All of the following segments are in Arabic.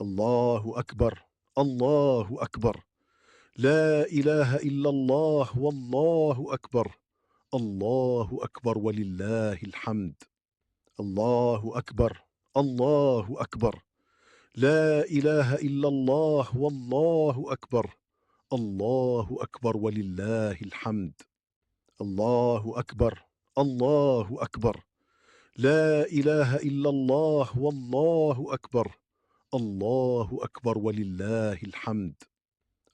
الله أكبر. الله أكبر. لا إله إلا الله والله أكبر. الله أكبر ولله الحمد. الله أكبر. الله أكبر. لا إله إلا الله والله أكبر. الله أكبر ولله الحمد. الله أكبر. الله أكبر. لا إله إلا الله والله أكبر. الله أكبر ولله الحمد.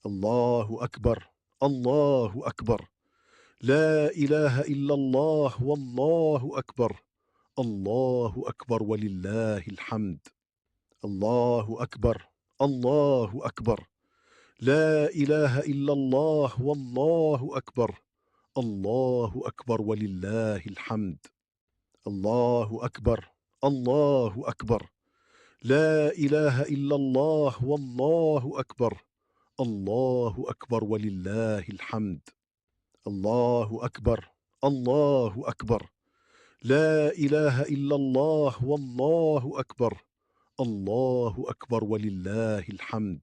الله أكبر. الله أكبر. لا إله إلا الله والله أكبر. الله أكبر ولله الحمد. الله أكبر. الله أكبر. لا إله إلا الله والله أكبر. الله أكبر ولله الحمد. الله أكبر. الله أكبر. لا إله إلا الله والله أكبر. الله أكبر ولله الحمد. الله أكبر. الله أكبر. لا إله إلا الله والله أكبر. الله أكبر ولله الحمد.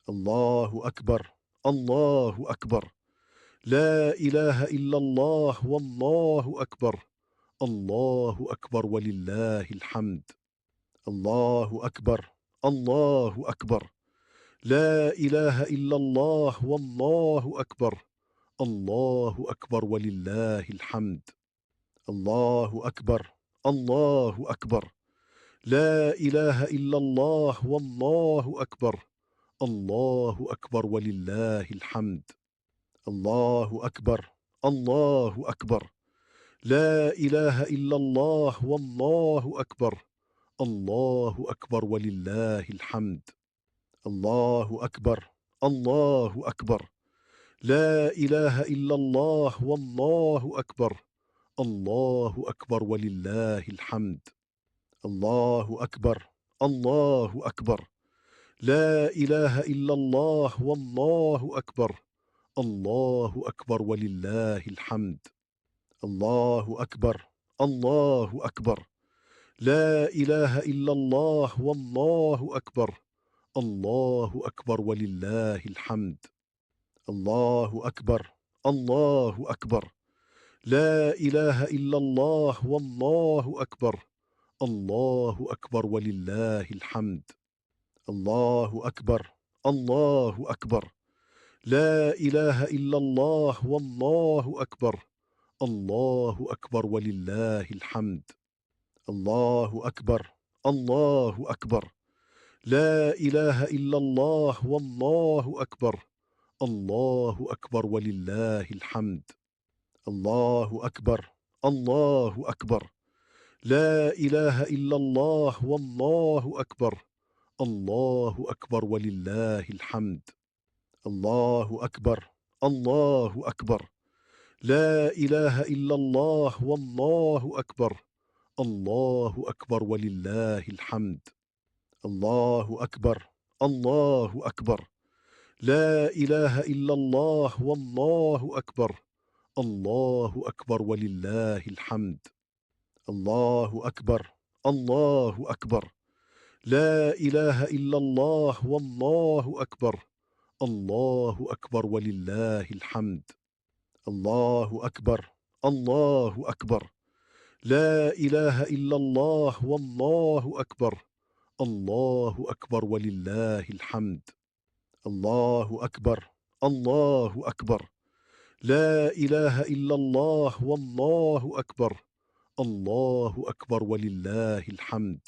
الله أكبر. الله أكبر. لا إله إلا الله والله أكبر. الله أكبر ولله الحمد. الله أكبر. الله أكبر. لا إله إلا الله والله أكبر. الله أكبر ولله الحمد. الله أكبر. الله أكبر. لا إله إلا الله والله أكبر. الله أكبر ولله الحمد. الله أكبر. الله أكبر. لا إله إلا الله والله أكبر. الله أكبر ولله الحمد. الله أكبر. الله أكبر. لا إله إلا الله والله أكبر. الله أكبر ولله الحمد. الله أكبر. الله أكبر. لا إله إلا الله والله أكبر. الله أكبر ولله الحمد. الله أكبر. الله أكبر. لا إله إلا الله والله أكبر. الله أكبر ولله الحمد. الله أكبر. الله أكبر. لا إله إلا الله والله أكبر. الله أكبر ولله الحمد. الله أكبر. الله أكبر. لا إله إلا الله والله أكبر. الله أكبر ولله الحمد. الله أكبر. الله أكبر. لا إله إلا الله والله أكبر. الله أكبر ولله الحمد. الله أكبر. الله أكبر. لا إله إلا الله والله أكبر. الله أكبر ولله الحمد. الله أكبر. الله أكبر. لا إله إلا الله والله أكبر. الله أكبر ولله الحمد. الله أكبر. الله أكبر. لا إله إلا الله والله أكبر. الله أكبر ولله الحمد. الله أكبر. الله أكبر. لا إله إلا الله والله أكبر. الله أكبر ولله الحمد. الله أكبر. الله أكبر. لا إله إلا الله والله أكبر. الله أكبر ولله الحمد. الله أكبر. الله أكبر. لا إله إلا الله والله أكبر. الله أكبر ولله الحمد.